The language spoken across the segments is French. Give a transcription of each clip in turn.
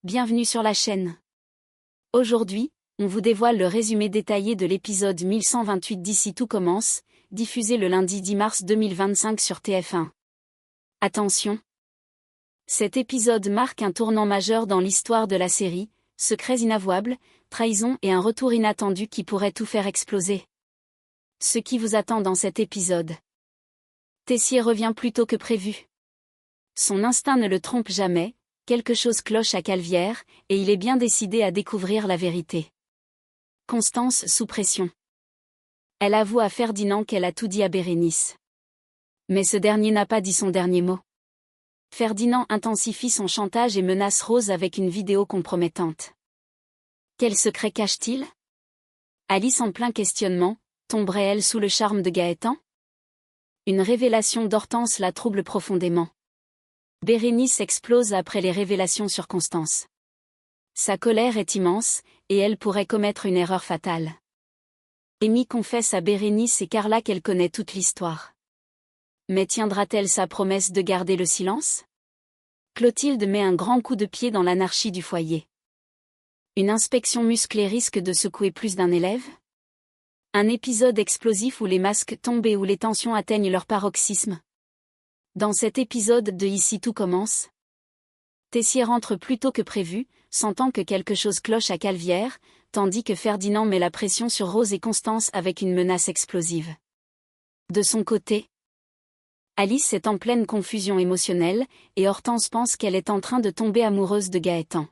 bienvenue sur la chaîne. Aujourd'hui, on vous dévoile le résumé détaillé de l'épisode 1128 d'Ici tout commence, diffusé le lundi 10 mars 2025 sur TF1. Attention! Cet épisode marque un tournant majeur dans l'histoire de la série, secrets inavouables, trahison et un retour inattendu qui pourrait tout faire exploser. Ce qui vous attend dans cet épisode. Tessier revient plus tôt que prévu. Son instinct ne le trompe jamais, quelque chose cloche à Calvière, et il est bien décidé à découvrir la vérité. Constance sous pression. Elle avoue à Ferdinand qu'elle a tout dit à Bérénice. Mais ce dernier n'a pas dit son dernier mot. Ferdinand intensifie son chantage et menace Rose avec une vidéo compromettante. Quel secret cache-t-il? Alice en plein questionnement, tomberait-elle sous le charme de Gaëtan? Une révélation d'Hortense la trouble profondément. Bérénice explose après les révélations sur Constance. Sa colère est immense, et elle pourrait commettre une erreur fatale. Amy confesse à Bérénice et Carla qu'elle connaît toute l'histoire. Mais tiendra-t-elle sa promesse de garder le silence? Clotilde met un grand coup de pied dans l'anarchie du foyer. Une inspection musclée risque de secouer plus d'un élève? Un épisode explosif où les masques tombent et où les tensions atteignent leur paroxysme. Dans cet épisode de Ici tout commence, Tessier rentre plus tôt que prévu, sentant que quelque chose cloche à Calvière, tandis que Ferdinand met la pression sur Rose et Constance avec une menace explosive. De son côté, Alice est en pleine confusion émotionnelle, et Hortense pense qu'elle est en train de tomber amoureuse de Gaëtan.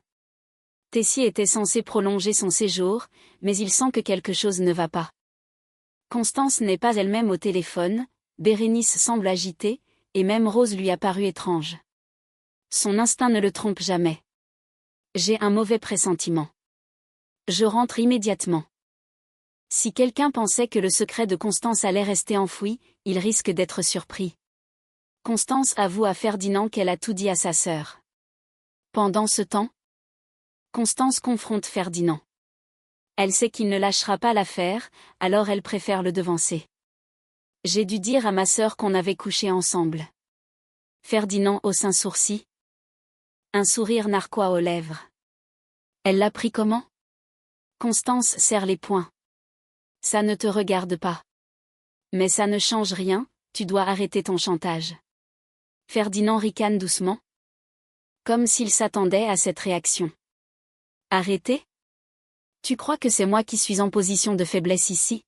Tessier était censé prolonger son séjour, mais il sent que quelque chose ne va pas. Constance n'est pas elle-même au téléphone, Bérénice semble agitée, et même Rose lui a paru étrange. Son instinct ne le trompe jamais. J'ai un mauvais pressentiment. Je rentre immédiatement. Si quelqu'un pensait que le secret de Constance allait rester enfoui, il risque d'être surpris. Constance avoue à Ferdinand qu'elle a tout dit à sa sœur. Pendant ce temps, Constance confronte Ferdinand. Elle sait qu'il ne lâchera pas l'affaire, alors elle préfère le devancer. J'ai dû dire à ma sœur qu'on avait couché ensemble. Ferdinand hausse un sourcil. Un sourire narquois aux lèvres. Elle l'a pris comment? Constance serre les poings. Ça ne te regarde pas. Mais ça ne change rien, tu dois arrêter ton chantage. Ferdinand ricane doucement. Comme s'il s'attendait à cette réaction. Arrêter? Tu crois que c'est moi qui suis en position de faiblesse ici?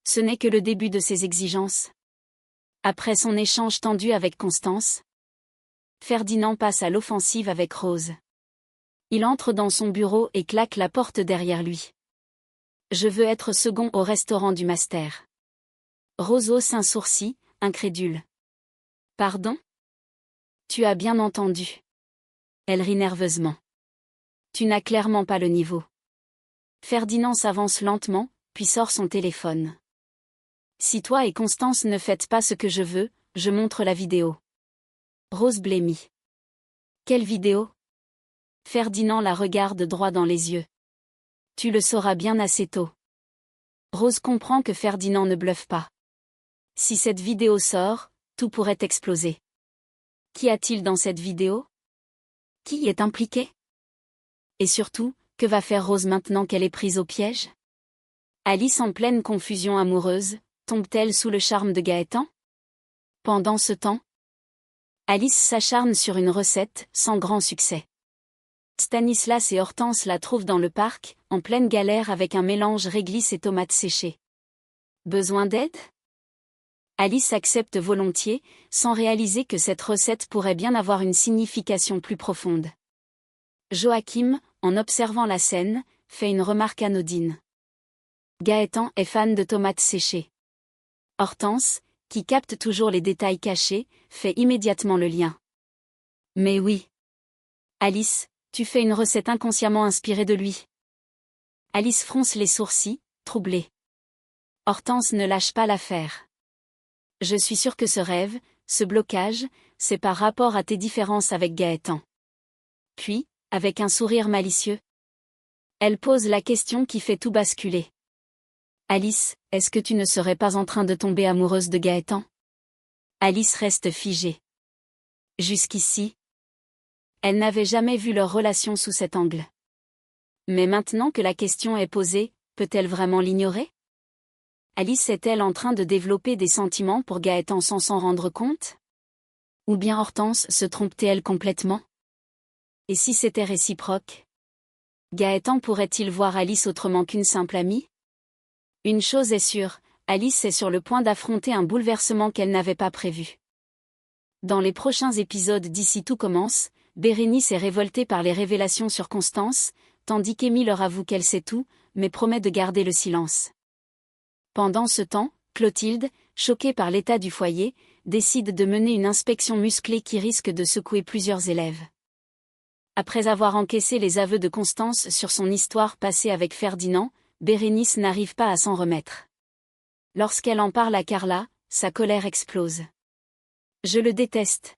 Ce n'est que le début de ses exigences. Après son échange tendu avec Constance, Ferdinand passe à l'offensive avec Rose. Il entre dans son bureau et claque la porte derrière lui. Je veux être second au restaurant du master. Rose hausse un sourcil, incrédule. Pardon? Tu as bien entendu. Elle rit nerveusement. Tu n'as clairement pas le niveau. Ferdinand s'avance lentement, puis sort son téléphone. Si toi et Constance ne faites pas ce que je veux, je montre la vidéo. Rose blêmit. Quelle vidéo? Ferdinand la regarde droit dans les yeux. Tu le sauras bien assez tôt. Rose comprend que Ferdinand ne bluffe pas. Si cette vidéo sort, tout pourrait exploser. Qu'y a-t-il dans cette vidéo? Qui y est impliqué? Et surtout, que va faire Rose maintenant qu'elle est prise au piège? Alice en pleine confusion amoureuse, tombe-t-elle sous le charme de Gaëtan? Pendant ce temps, Alice s'acharne sur une recette, sans grand succès. Stanislas et Hortense la trouvent dans le parc, en pleine galère avec un mélange réglisse et tomates séchées. Besoin d'aide? Alice accepte volontiers, sans réaliser que cette recette pourrait bien avoir une signification plus profonde. Joachim, en observant la scène, fait une remarque anodine. Gaëtan est fan de tomates séchées. Hortense, qui capte toujours les détails cachés, fait immédiatement le lien. Mais oui. Alice, tu fais une recette inconsciemment inspirée de lui. Alice fronce les sourcils, troublée. Hortense ne lâche pas l'affaire. Je suis sûre que ce rêve, ce blocage, c'est par rapport à tes différences avec Gaëtan. Puis, avec un sourire malicieux, elle pose la question qui fait tout basculer. Alice, est-ce que tu ne serais pas en train de tomber amoureuse de Gaëtan? Alice reste figée. Jusqu'ici, Elle n'avait jamais vu leur relation sous cet angle. Mais maintenant que la question est posée, peut-elle vraiment l'ignorer? Alice est-elle en train de développer des sentiments pour Gaëtan sans s'en rendre compte? Ou bien Hortense se trompe-t-elle complètement? Et si c'était réciproque? Gaëtan pourrait-il voir Alice autrement qu'une simple amie? Une chose est sûre, Alice est sur le point d'affronter un bouleversement qu'elle n'avait pas prévu. Dans les prochains épisodes d'Ici tout commence, Bérénice est révoltée par les révélations sur Constance, tandis qu'Amy leur avoue qu'elle sait tout, mais promet de garder le silence. Pendant ce temps, Clotilde, choquée par l'état du foyer, décide de mener une inspection musclée qui risque de secouer plusieurs élèves. Après avoir encaissé les aveux de Constance sur son histoire passée avec Ferdinand, Bérénice n'arrive pas à s'en remettre. Lorsqu'elle en parle à Carla, sa colère explose. Je le déteste.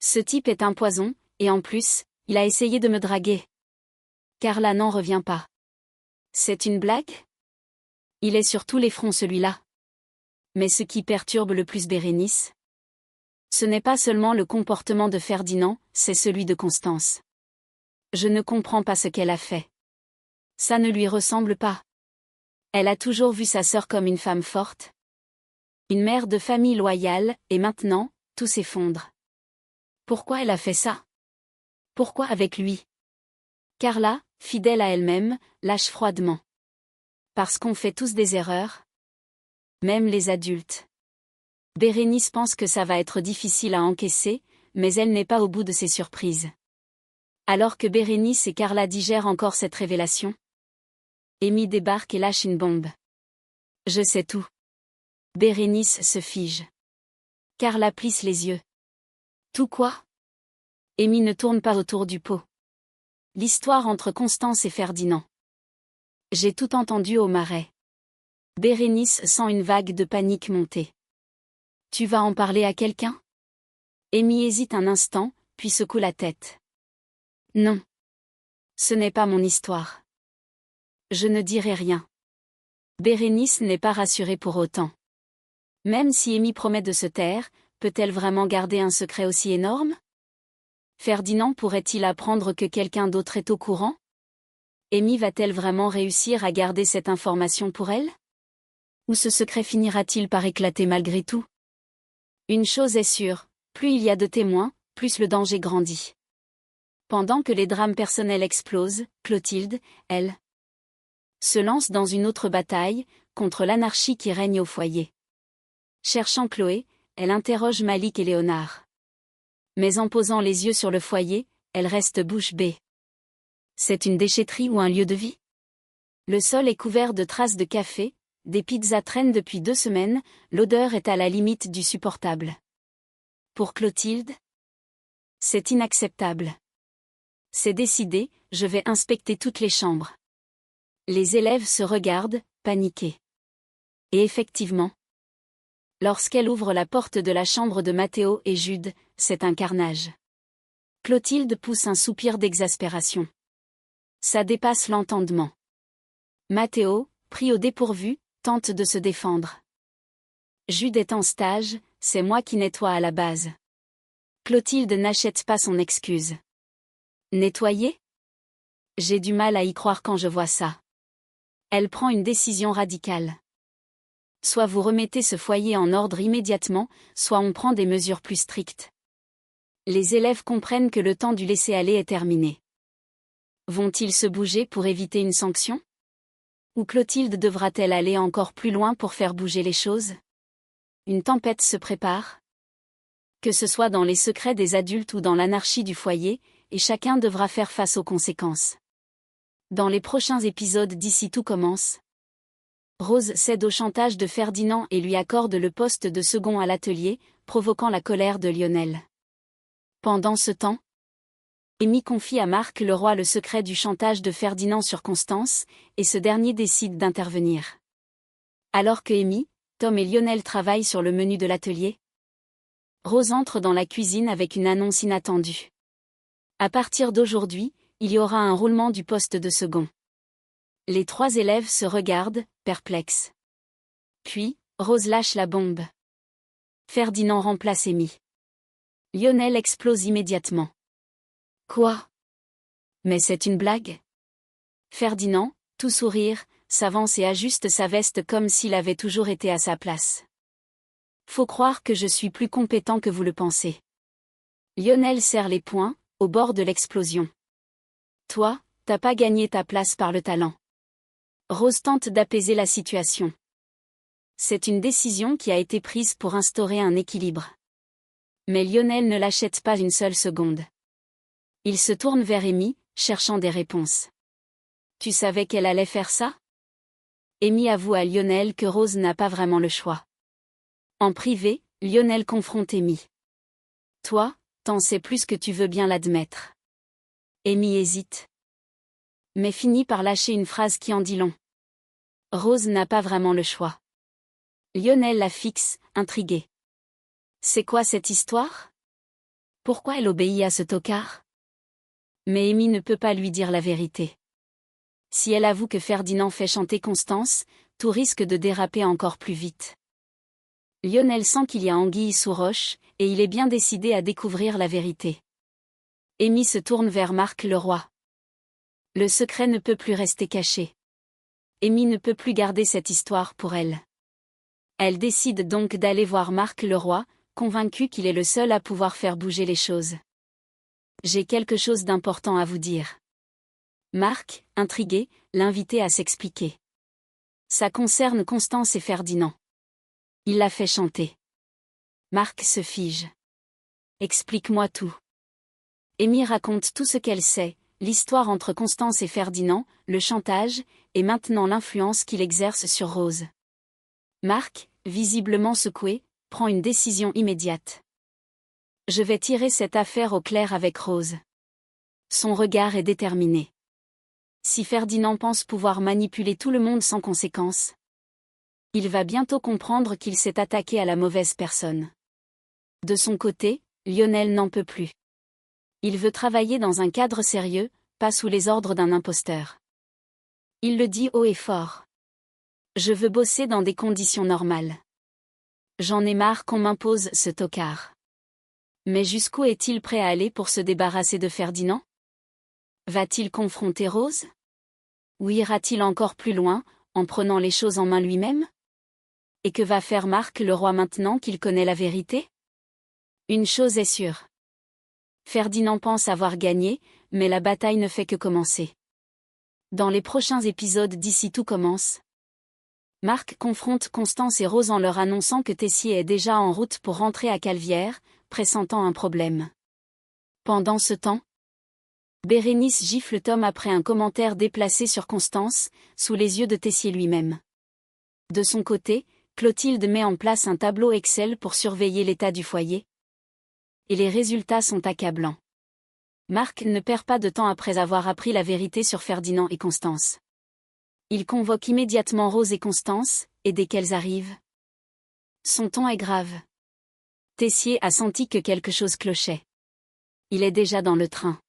Ce type est un poison, et en plus, il a essayé de me draguer. Carla n'en revient pas. C'est une blague? Il est sur tous les fronts celui-là. Mais ce qui perturbe le plus Bérénice, ce n'est pas seulement le comportement de Ferdinand, c'est celui de Constance. Je ne comprends pas ce qu'elle a fait. Ça ne lui ressemble pas. Elle a toujours vu sa sœur comme une femme forte. Une mère de famille loyale, et maintenant, tout s'effondre. Pourquoi elle a fait ça? Pourquoi avec lui? Carla, fidèle à elle-même, lâche froidement. Parce qu'on fait tous des erreurs. Même les adultes. Bérénice pense que ça va être difficile à encaisser, mais elle n'est pas au bout de ses surprises. Alors que Bérénice et Carla digèrent encore cette révélation, Amy débarque et lâche une bombe. Je sais tout. Bérénice se fige. Carla plisse les yeux. Tout quoi? Amy ne tourne pas autour du pot. L'histoire entre Constance et Ferdinand. J'ai tout entendu au marais. Bérénice sent une vague de panique monter. Tu vas en parler à quelqu'un? Amy hésite un instant, puis secoue la tête. Non. Ce n'est pas mon histoire. Je ne dirai rien. Bérénice n'est pas rassurée pour autant. Même si Amy promet de se taire, peut-elle vraiment garder un secret aussi énorme? Ferdinand pourrait-il apprendre que quelqu'un d'autre est au courant? Amy va-t-elle vraiment réussir à garder cette information pour elle? Ou ce secret finira-t-il par éclater malgré tout? Une chose est sûre, plus il y a de témoins, plus le danger grandit. Pendant que les drames personnels explosent, Clotilde, elle, se lance dans une autre bataille, contre l'anarchie qui règne au foyer. Cherchant Chloé, elle interroge Malik et Léonard. Mais en posant les yeux sur le foyer, elle reste bouche bée. C'est une déchetterie ou un lieu de vie? Le sol est couvert de traces de café, des pizzas traînent depuis 2 semaines, l'odeur est à la limite du supportable. Pour Clotilde, c'est inacceptable. C'est décidé, je vais inspecter toutes les chambres. Les élèves se regardent, paniqués. Et effectivement, lorsqu'elle ouvre la porte de la chambre de Mathéo et Jude, c'est un carnage. Clotilde pousse un soupir d'exaspération. Ça dépasse l'entendement. Mathéo, pris au dépourvu, tente de se défendre. Jude est en stage, c'est moi qui nettoie à la base. Clotilde n'achète pas son excuse. Nettoyer? J'ai du mal à y croire quand je vois ça. Elle prend une décision radicale. Soit vous remettez ce foyer en ordre immédiatement, soit on prend des mesures plus strictes. Les élèves comprennent que le temps du laisser-aller est terminé. Vont-ils se bouger pour éviter une sanction? Ou Clotilde devra-t-elle aller encore plus loin pour faire bouger les choses? Une tempête se prépare? Que ce soit dans les secrets des adultes ou dans l'anarchie du foyer, et chacun devra faire face aux conséquences. Dans les prochains épisodes d'Ici tout commence, Rose cède au chantage de Ferdinand et lui accorde le poste de second à l'atelier, provoquant la colère de Lionel. Pendant ce temps, Amy confie à Marc Leroy le secret du chantage de Ferdinand sur Constance, et ce dernier décide d'intervenir. Alors que Amy, Tom et Lionel travaillent sur le menu de l'atelier, Rose entre dans la cuisine avec une annonce inattendue. À partir d'aujourd'hui, il y aura un roulement du poste de second. Les 3 élèves se regardent, perplexes. Puis, Rose lâche la bombe. Ferdinand remplace Amy. Lionel explose immédiatement. Quoi? Mais c'est une blague? Ferdinand, tout sourire, s'avance et ajuste sa veste comme s'il avait toujours été à sa place. Faut croire que je suis plus compétent que vous le pensez. Lionel serre les poings, au bord de l'explosion. Toi, t'as pas gagné ta place par le talent. Rose tente d'apaiser la situation. C'est une décision qui a été prise pour instaurer un équilibre. Mais Lionel ne l'achète pas une seule seconde. Il se tourne vers Amy, cherchant des réponses. Tu savais qu'elle allait faire ça? Amy avoue à Lionel que Rose n'a pas vraiment le choix. En privé, Lionel confronte Amy. Toi, t'en sais plus que tu veux bien l'admettre. Amy hésite. Mais finit par lâcher une phrase qui en dit long. Rose n'a pas vraiment le choix. Lionel la fixe, intrigué. C'est quoi cette histoire? Pourquoi elle obéit à ce tocard? Mais Amy ne peut pas lui dire la vérité. Si elle avoue que Ferdinand fait chanter Constance, tout risque de déraper encore plus vite. Lionel sent qu'il y a anguille sous roche, et il est bien décidé à découvrir la vérité. Amy se tourne vers Marc Leroy. Le secret ne peut plus rester caché. Amy ne peut plus garder cette histoire pour elle. Elle décide donc d'aller voir Marc Leroy, convaincue qu'il est le seul à pouvoir faire bouger les choses. J'ai quelque chose d'important à vous dire. Marc, intrigué, l'invitait à s'expliquer. Ça concerne Constance et Ferdinand. Il l'a fait chanter. Marc se fige. Explique-moi tout. Amy raconte tout ce qu'elle sait, l'histoire entre Constance et Ferdinand, le chantage, et maintenant l'influence qu'il exerce sur Rose. Marc, visiblement secoué, prend une décision immédiate. Je vais tirer cette affaire au clair avec Rose. Son regard est déterminé. Si Ferdinand pense pouvoir manipuler tout le monde sans conséquence, il va bientôt comprendre qu'il s'est attaqué à la mauvaise personne. De son côté, Lionel n'en peut plus. Il veut travailler dans un cadre sérieux, pas sous les ordres d'un imposteur. Il le dit haut et fort. Je veux bosser dans des conditions normales. J'en ai marre qu'on m'impose ce tocard. Mais jusqu'où est-il prêt à aller pour se débarrasser de Ferdinand? Va-t-il confronter Rose? Ou ira-t-il encore plus loin, en prenant les choses en main lui-même? Et que va faire Marc Leroy maintenant qu'il connaît la vérité? Une chose est sûre. Ferdinand pense avoir gagné, mais la bataille ne fait que commencer. Dans les prochains épisodes d'Ici tout commence, Marc confronte Constance et Rose en leur annonçant que Tessier est déjà en route pour rentrer à Calvière, pressentant un problème. Pendant ce temps, Bérénice gifle Tom après un commentaire déplacé sur Constance, sous les yeux de Tessier lui-même. De son côté, Clotilde met en place un tableau Excel pour surveiller l'état du foyer. Et les résultats sont accablants. Marc ne perd pas de temps après avoir appris la vérité sur Ferdinand et Constance. Il convoque immédiatement Rose et Constance, et dès qu'elles arrivent, son ton est grave. Tessier a senti que quelque chose clochait. Il est déjà dans le train.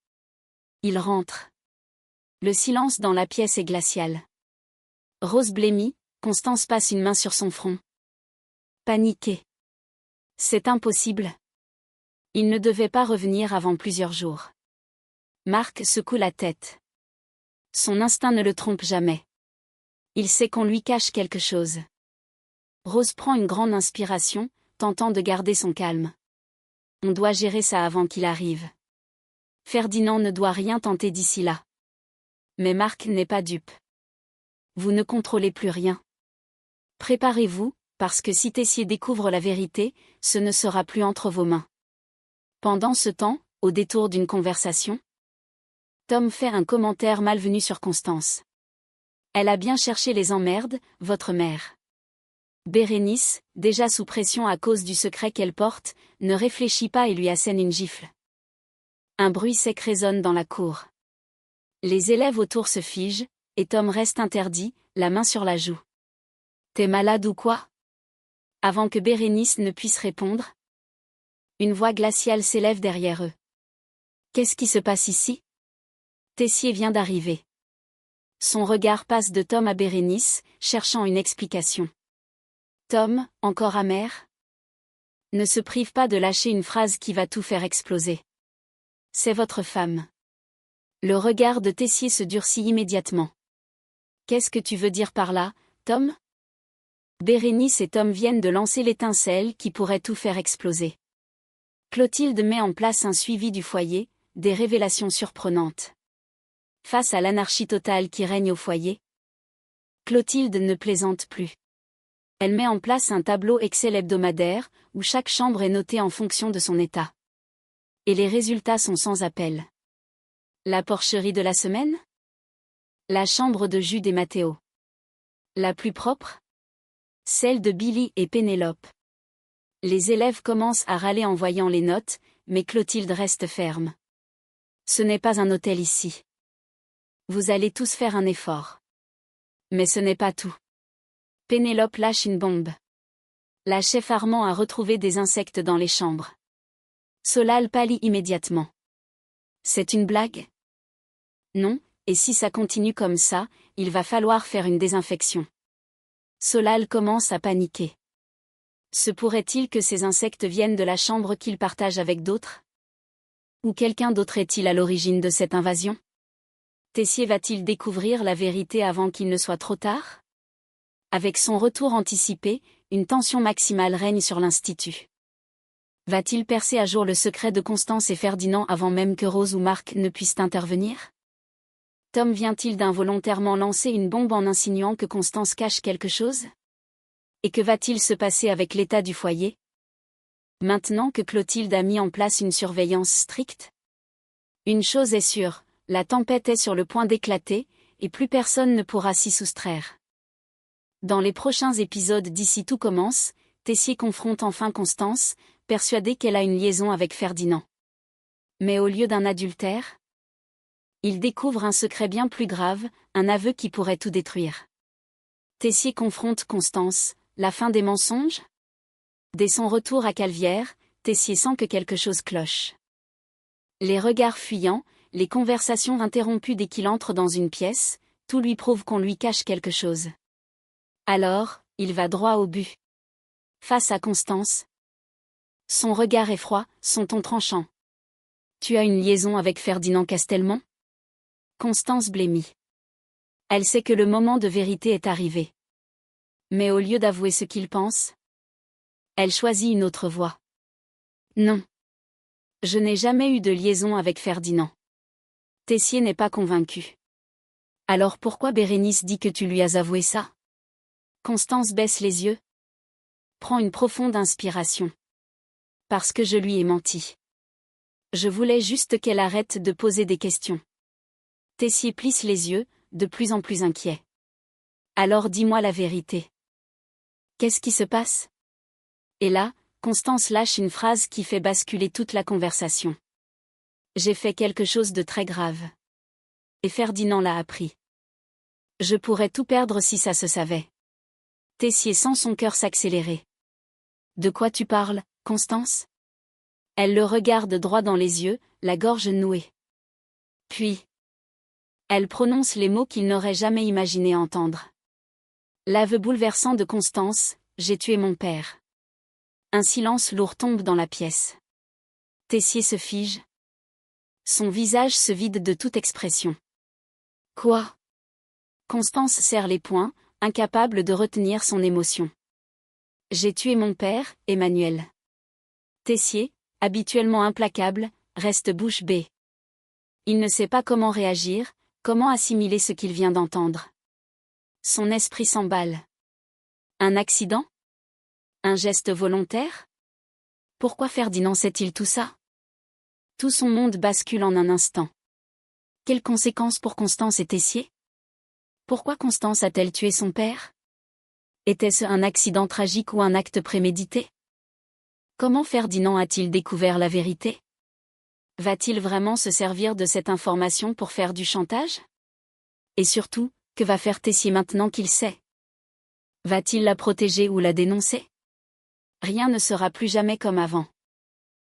Il rentre. Le silence dans la pièce est glacial. Rose blêmit, Constance passe une main sur son front. Paniquée. C'est impossible. Il ne devait pas revenir avant plusieurs jours. Marc secoue la tête. Son instinct ne le trompe jamais. Il sait qu'on lui cache quelque chose. Rose prend une grande inspiration, tentant de garder son calme. On doit gérer ça avant qu'il arrive. Ferdinand ne doit rien tenter d'ici là. Mais Marc n'est pas dupe. Vous ne contrôlez plus rien. Préparez-vous, parce que si Tessier découvre la vérité, ce ne sera plus entre vos mains. Pendant ce temps, au détour d'une conversation, Tom fait un commentaire malvenu sur Constance. Elle a bien cherché les emmerdes, votre mère. Bérénice, déjà sous pression à cause du secret qu'elle porte, ne réfléchit pas et lui assène une gifle. Un bruit sec résonne dans la cour. Les élèves autour se figent, et Tom reste interdit, la main sur la joue. T'es malade ou quoi? Avant que Bérénice ne puisse répondre, une voix glaciale s'élève derrière eux. Qu'est-ce qui se passe ici? Tessier vient d'arriver. Son regard passe de Tom à Bérénice, cherchant une explication. Tom, encore amer, ne se prive pas de lâcher une phrase qui va tout faire exploser. C'est votre femme. Le regard de Tessier se durcit immédiatement. Qu'est-ce que tu veux dire par là, Tom? Bérénice et Tom viennent de lancer l'étincelle qui pourrait tout faire exploser. Clotilde met en place un suivi du foyer, des révélations surprenantes. Face à l'anarchie totale qui règne au foyer, Clotilde ne plaisante plus. Elle met en place un tableau Excel hebdomadaire, où chaque chambre est notée en fonction de son état. Et les résultats sont sans appel. La porcherie de la semaine? La chambre de Jude et Mathéo. La plus propre? Celle de Billy et Pénélope. Les élèves commencent à râler en voyant les notes, mais Clotilde reste ferme. Ce n'est pas un hôtel ici. Vous allez tous faire un effort. Mais ce n'est pas tout. Pénélope lâche une bombe. La chef Armand a retrouvé des insectes dans les chambres. Solal pâlit immédiatement. C'est une blague? Non, et si ça continue comme ça, il va falloir faire une désinfection. Solal commence à paniquer. Se pourrait-il que ces insectes viennent de la chambre qu'il partage avec d'autres? Ou quelqu'un d'autre est-il à l'origine de cette invasion? Tessier va-t-il découvrir la vérité avant qu'il ne soit trop tard? Avec son retour anticipé, une tension maximale règne sur l'institut. Va-t-il percer à jour le secret de Constance et Ferdinand avant même que Rose ou Marc ne puissent intervenir? Tom vient-il d'involontairement lancer une bombe en insinuant que Constance cache quelque chose? Et que va-t-il se passer avec l'état du foyer? Maintenant que Clotilde a mis en place une surveillance stricte? Une chose est sûre, la tempête est sur le point d'éclater, et plus personne ne pourra s'y soustraire. Dans les prochains épisodes d'Ici tout commence, Tessier confronte enfin Constance, persuadée qu'elle a une liaison avec Ferdinand. Mais au lieu d'un adultère, il découvre un secret bien plus grave, un aveu qui pourrait tout détruire. Tessier confronte Constance, la fin des mensonges? Dès son retour à Calvière, Tessier sent que quelque chose cloche. Les regards fuyants, les conversations interrompues dès qu'il entre dans une pièce, tout lui prouve qu'on lui cache quelque chose. Alors, il va droit au but. Face à Constance. Son regard est froid, son ton tranchant. Tu as une liaison avec Ferdinand Castelmont? Constance blêmit. Elle sait que le moment de vérité est arrivé. Mais au lieu d'avouer ce qu'il pense, elle choisit une autre voie. Non. Je n'ai jamais eu de liaison avec Ferdinand. Tessier n'est pas convaincu. Alors pourquoi Bérénice dit que tu lui as avoué ça? Constance baisse les yeux. Prend une profonde inspiration. Parce que je lui ai menti. Je voulais juste qu'elle arrête de poser des questions. Tessier plisse les yeux, de plus en plus inquiet. Alors dis-moi la vérité. Qu'est-ce qui se passe? Et là, Constance lâche une phrase qui fait basculer toute la conversation. J'ai fait quelque chose de très grave. Et Ferdinand l'a appris. Je pourrais tout perdre si ça se savait. Tessier sent son cœur s'accélérer. De quoi tu parles, Constance? Elle le regarde droit dans les yeux, la gorge nouée. Puis, elle prononce les mots qu'il n'aurait jamais imaginé entendre. L'aveu bouleversant de Constance, j'ai tué mon père. Un silence lourd tombe dans la pièce. Tessier se fige. Son visage se vide de toute expression. Quoi? Constance serre les poings, incapable de retenir son émotion. J'ai tué mon père, Emmanuel. Tessier, habituellement implacable, reste bouche bée. Il ne sait pas comment réagir, comment assimiler ce qu'il vient d'entendre. Son esprit s'emballe. Un accident? Un geste volontaire? Pourquoi Ferdinand sait-il tout ça? Tout son monde bascule en un instant. Quelles conséquences pour Constance et Tessier? Pourquoi Constance a-t-elle tué son père? Était-ce un accident tragique ou un acte prémédité? Comment Ferdinand a-t-il découvert la vérité? Va-t-il vraiment se servir de cette information pour faire du chantage? Et surtout, que va faire Tessier maintenant qu'il sait? Va-t-il la protéger ou la dénoncer? Rien ne sera plus jamais comme avant.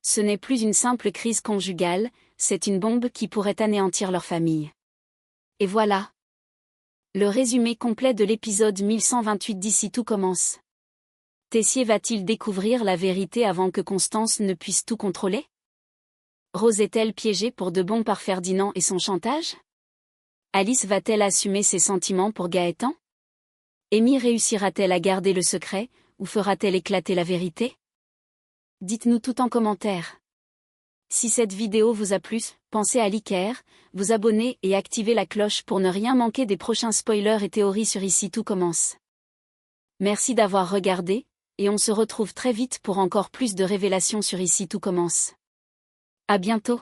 Ce n'est plus une simple crise conjugale, c'est une bombe qui pourrait anéantir leur famille. Et voilà. Le résumé complet de l'épisode 1128 d'Ici tout commence. Tessier va-t-il découvrir la vérité avant que Constance ne puisse tout contrôler? Rose est-elle piégée pour de bon par Ferdinand et son chantage? Alice va-t-elle assumer ses sentiments pour Gaëtan? Amy réussira-t-elle à garder le secret, ou fera-t-elle éclater la vérité? Dites-nous tout en commentaire. Si cette vidéo vous a plu, pensez à liker, vous abonner et activer la cloche pour ne rien manquer des prochains spoilers et théories sur Ici tout commence. Merci d'avoir regardé, et on se retrouve très vite pour encore plus de révélations sur Ici tout commence. À bientôt.